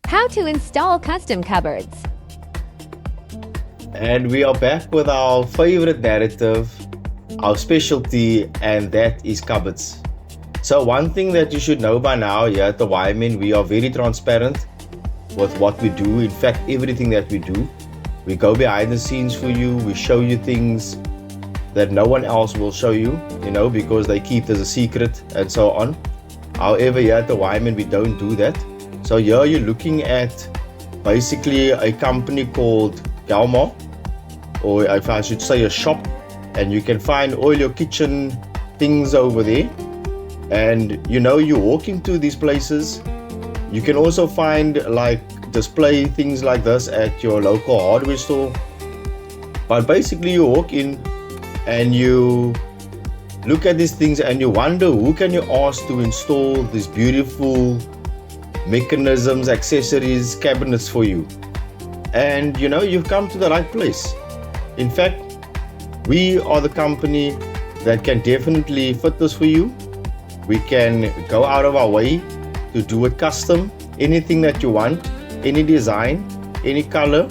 How to install custom cupboards. And we are back with our favorite narrative, our specialty, and that is cupboards. So one thing that you should know by now here at the Wyman, we are very transparent with what we do. In fact, everything that we do. We go behind the scenes for you. We show you things that no one else will show you, because they keep it as a secret and so on. However, here at the Wyman, we don't do that. So here you're looking at basically a company called Galmar, or if I should say a shop, and you can find all your kitchen things over there. And you walk into these places, you can also find like display things like this at your local hardware store. But basically you walk in and you look at these things and you wonder who can you ask to install these beautiful mechanisms, accessories, cabinets for you. And you've come to the right place. In fact, we are the company that can definitely fit this for you. We can go out of our way to do it custom, anything that you want, any design, any color.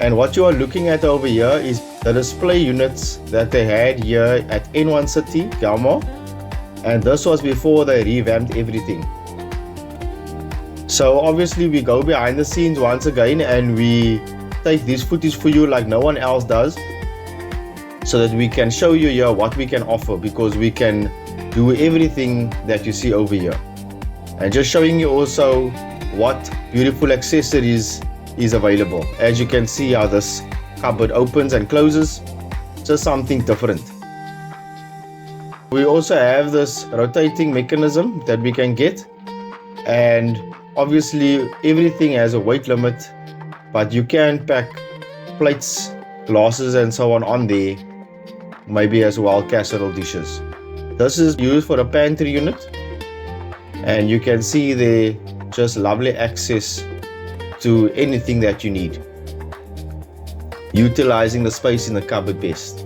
And what you are looking at over here is the display units that they had here at N1 City, Galmar. And this was before they revamped everything. So obviously we go behind the scenes once again and we take this footage for you like no one else does, so that we can show you here what we can offer, because we can do everything that you see over here. And just showing you also what beautiful accessories is available. As you can see how this cupboard opens and closes, just something different. We also have this rotating mechanism that we can get, and obviously everything has a weight limit, but you can pack plates, glasses and so on there, maybe as well casserole dishes. This is used for a pantry unit, and you can see there just lovely access to anything that you need, utilizing the space in the cupboard best.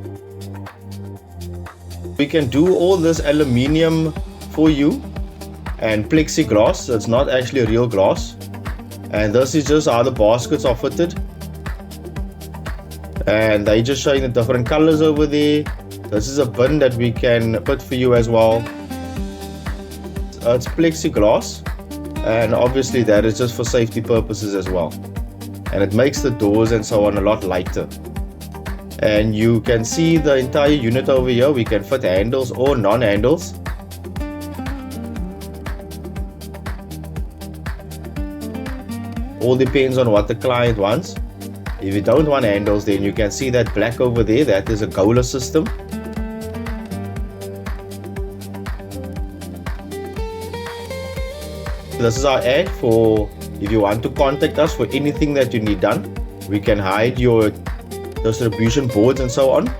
We can do all this aluminium for you and plexiglass. It's not actually real glass. And this is just how the baskets are fitted, and they're just showing the different colors over there. This is a bin that we can put for you as well. It's plexiglass, and obviously that is just for safety purposes as well. And it makes the doors and so on a lot lighter. And you can see the entire unit over here. We can fit handles or non-handles. All depends on what the client wants. If you don't want handles, then you can see that black over there, that is a Gola system. This is our ad for if you want to contact us for anything that you need done. We can hide your distribution boards and so on.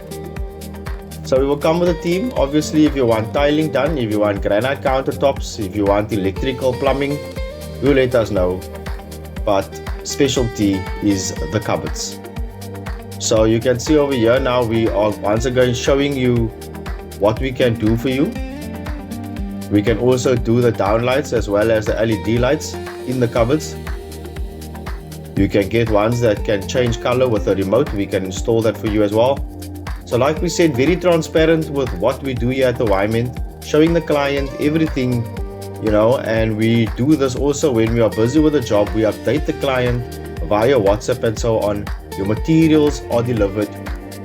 So we will come with a team. Obviously, if you want tiling done, if you want granite countertops, if you want electrical plumbing, you let us know. But specialty is the cupboards. So you can see over here now we are once again showing you what we can do for you. We can also do the downlights as well as the LED lights in the cupboards. You can get ones that can change color with a remote. We can install that for you as well. So like we said, very transparent with what we do here at the Wyman, showing the client everything, and we do this also when we are busy with a job. We update the client via WhatsApp and so on. Your materials are delivered.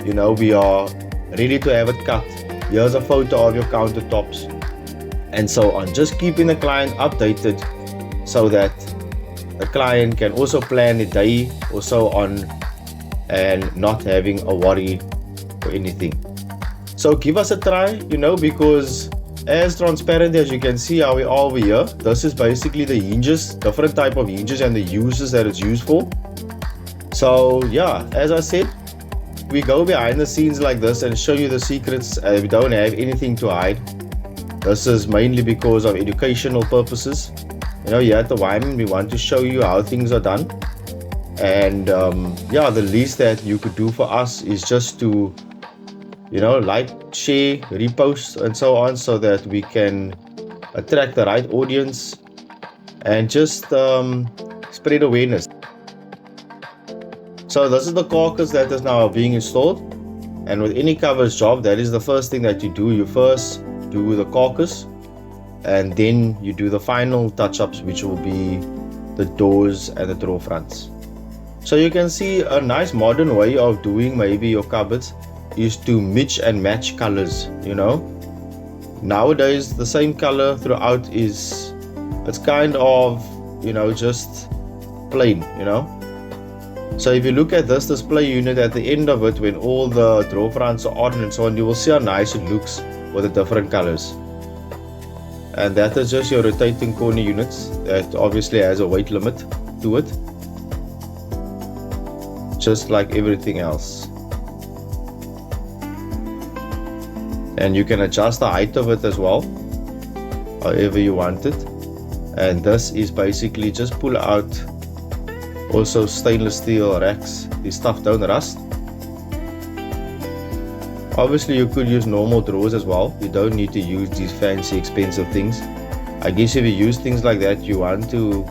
We are ready to have it cut. Here's a photo of your countertops and so on. Just keeping the client updated so that the client can also plan a day or so on and not having a worry or anything. So give us a try, because as transparent as you can see how we are over here, this is basically the hinges, different type of hinges and the uses that it's used for. So yeah, as I said, we go behind the scenes like this and show you the secrets. We don't have anything to hide. This is mainly because of educational purposes. Here at the Wyman, we want to show you how things are done. And the least that you could do for us is just to like, share, repost and so on, so that we can attract the right audience and just spread awareness. So this is the carcass that is now being installed, and with any covers job, that is the first thing that you do. You first do the carcass, and then you do the final touch-ups, which will be the doors and the drawer fronts. So you can see a nice modern way of doing maybe your cupboards is to mix and match colors. Nowadays the same color throughout it's kind of just plain. So if you look at this display unit at the end of it, when all the drawer fronts are on and so on, you will see how nice it looks with the different colors. And that is just your rotating corner units that obviously has a weight limit to it, just like everything else. And you can adjust the height of it as well, however you want it. And this is basically just pull out also stainless steel racks. This stuff don't rust. Obviously you could use normal drawers as well. You don't need to use these fancy expensive things. I guess if you use things like that, you want to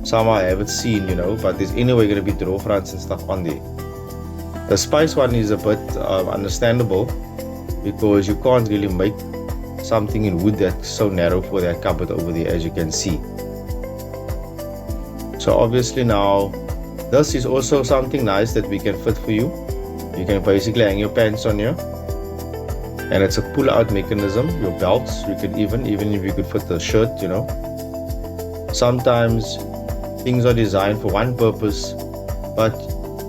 somehow have it seen, but there's anyway going to be drawer fronts and stuff on there. The Spice one is a bit understandable, because you can't really make something in wood that's so narrow for that cupboard over there, as you can see. So obviously now this is also something nice that we can fit for you. You can basically hang your pants on here, and it's a pull out mechanism. Your belts, you can even if you could fit the shirt. Sometimes things are designed for one purpose, but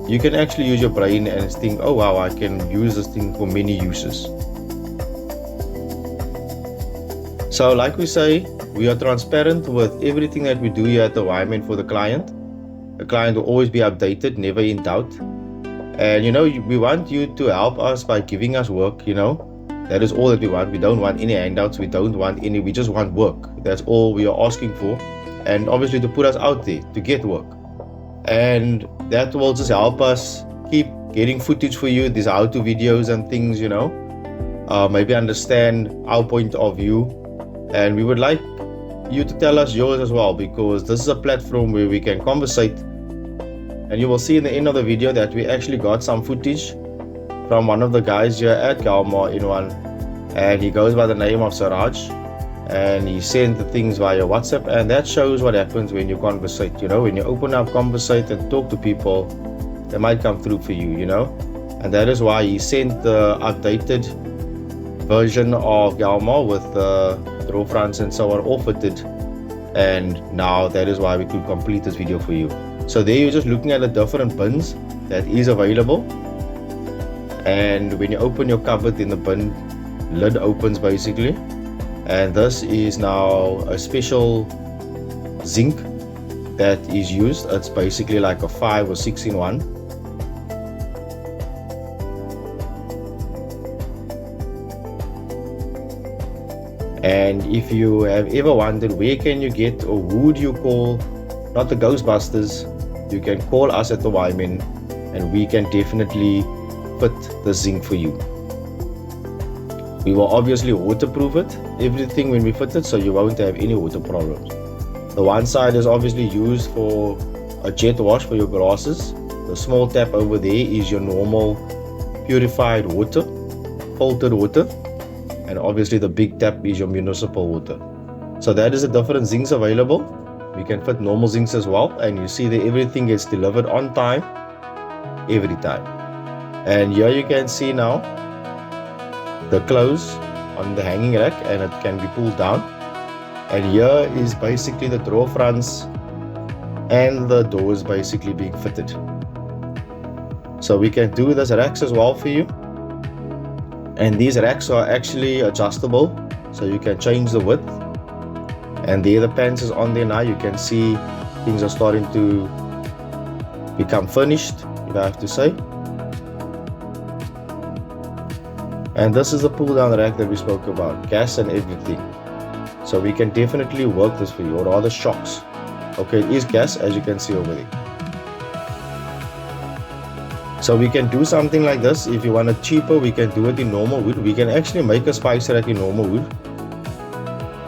you can actually use your brain and think, oh wow, I can use this thing for many uses. So like we say, we are transparent with everything that we do here at the Wyman for the client. The client will always be updated, never in doubt. And we want you to help us by giving us work. That is all that we want. We don't want any handouts, we just want work. That's all we are asking for. And obviously to put us out there to get work, and that will just help us keep getting footage for you, these how-to videos and things, maybe understand our point of view. And we would like you to tell us yours as well, because this is a platform where we can conversate. And you will see in the end of the video that we actually got some footage from one of the guys here at Galmar in one, and he goes by the name of Siraj, and he sent the things via WhatsApp, and that shows what happens when you conversate. When you open up, conversate and talk to people, they might come through for you. And that is why he sent the updated version of Galmar with the drawer fronts and so on all fitted, and now that is why we could complete this video for you. So there you're just looking at the different bins that is available, and when you open your cupboard, then the bin lid opens basically, and this is now a special zinc that is used. It's basically like a 5 or 6 in 1. And if you have ever wondered where can you get, or who would you call, not the Ghostbusters, you can call us at the Wyman, and we can definitely fit the zinc for you. We will obviously waterproof it, everything when we fit it, so you won't have any water problems. The one side is obviously used for a jet wash for your glasses. The small tap over there is your normal purified water, filtered water. And obviously the big tap is your municipal water. So that is the different zincs available. We can fit normal zincs as well, and you see that everything gets delivered on time, every time. And here you can see now the clothes on the hanging rack, and it can be pulled down. And here is basically the drawer fronts and the doors basically being fitted. So we can do this racks as well for you. And these racks are actually adjustable, so you can change the width. And there the pants is on there now. You can see things are starting to become finished, if I have to say. And this is the pull down rack that we spoke about, gas and everything. So we can definitely work this for you, or rather shocks. Okay, it is gas, as you can see over there. So we can do something like this. If you want it cheaper, we can do it in normal wood. We can actually make a spice rack in normal wood.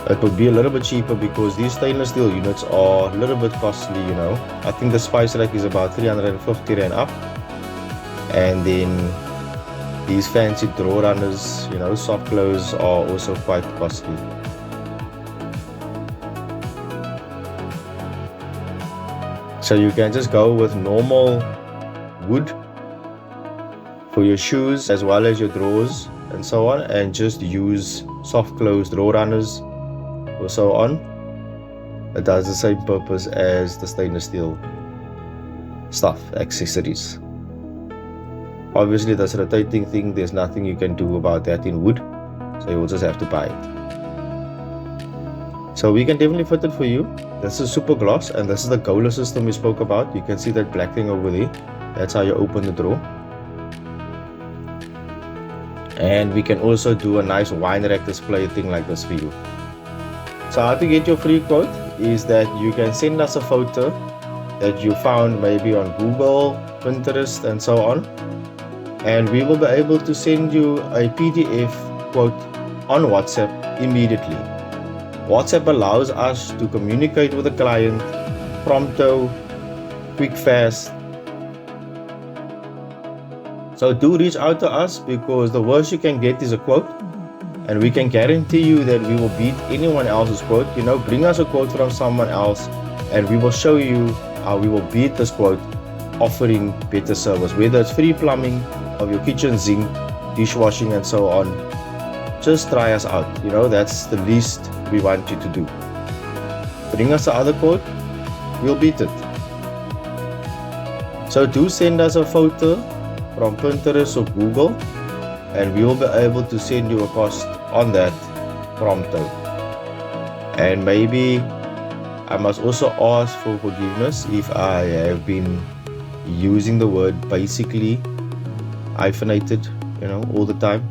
it would be a little bit cheaper because these stainless steel units are a little bit costly, you know. I think the spice rack is about 350 Rand up. And then these fancy drawer runners, you know, soft close are also quite costly. So you can just go with normal wood for your shoes as well as your drawers and so on, and just use soft close drawer runners or so on. It does the same purpose as the stainless steel stuff, accessories. Obviously this rotating thing, there's nothing you can do about that in wood, so you will just have to buy it. So we can definitely fit it for you. This is super gloss, and this is the Gola system we spoke about. You can see that black thing over there. That's how you open the drawer. And we can also do a nice wine rack display thing like this for you. So how to get your free quote is that you can send us a photo that you found maybe on Google, Pinterest and so on, and we will be able to send you a PDF quote on WhatsApp immediately. WhatsApp allows us to communicate with the client prompto, quick, fast. So do reach out to us, because the worst you can get is a quote, and we can guarantee you that we will beat anyone else's quote. You know, bring us a quote from someone else and we will show you how we will beat this quote, offering better service, whether it's free plumbing of your kitchen sink, dishwashing and so on. Just try us out, you know, that's the least we want you to do. Bring us the other quote, we'll beat it. So do send us a photo from Pinterest or Google, and we will be able to send you a cost on that prompto. And maybe I must also ask for forgiveness if I have been using the word basically hyphenated, you know, all the time.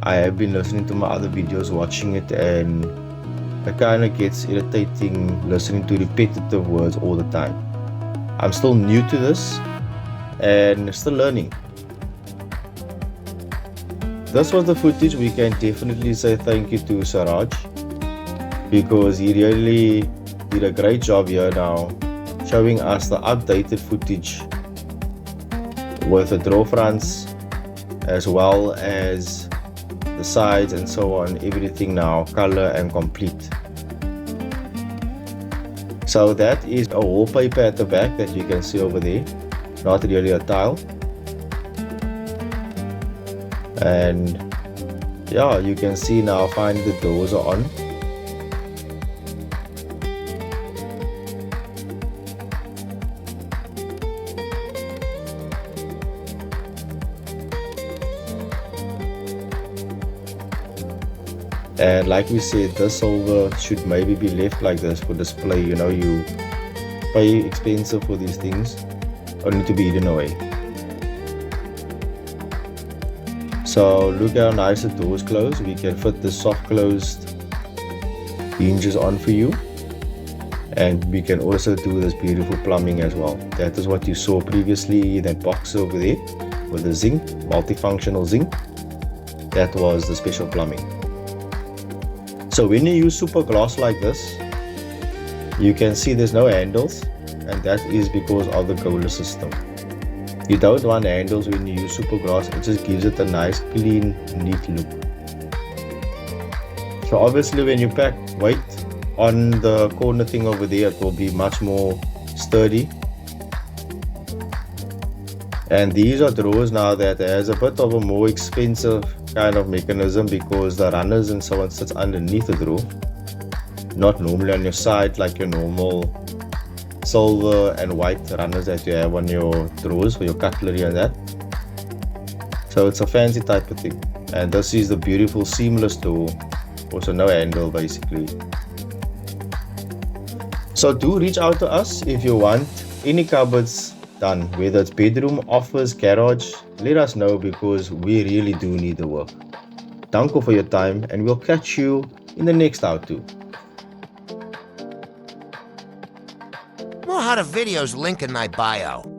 I have been listening to my other videos, watching it, and it kind of gets irritating listening to repetitive words all the time. I'm still new to this and still learning. This was the footage. We can definitely say thank you to Siraj, because he really did a great job here now, showing us the updated footage with the drawer fronts as well as the sides and so on, everything now color and complete. So that is a wallpaper at the back that you can see over there, not really a tile. And yeah, you can see now finally the doors are on. And like we said, this silver should maybe be left like this for display. You know, you pay expensive for these things, only to be hidden away. So look how nice the doors close. We can fit the soft closed hinges on for you, and we can also do this beautiful plumbing as well. That is what you saw previously, that box over there with the zinc, multifunctional zinc. That was the special plumbing. So when you use super gloss like this, you can see there's no handles, and that is because of the Gola system. You don't want handles when you use super gloss. It just gives it a nice, clean, neat look. So obviously when you pack weight on the corner thing over there, it will be much more sturdy. And these are drawers now that has a bit of a more expensive kind of mechanism, because the runners and so on sits underneath the drawer, not normally on your side like your normal silver and white runners that you have on your drawers for your cutlery and that. So it's a fancy type of thing. And this is the beautiful seamless door, also no handle basically. So do reach out to us if you want any cupboards done, whether it's bedroom, office, garage. Let us know, because we really do need the work. Danko for your time, and we'll catch you in the next how-to. More how to videos link in my bio.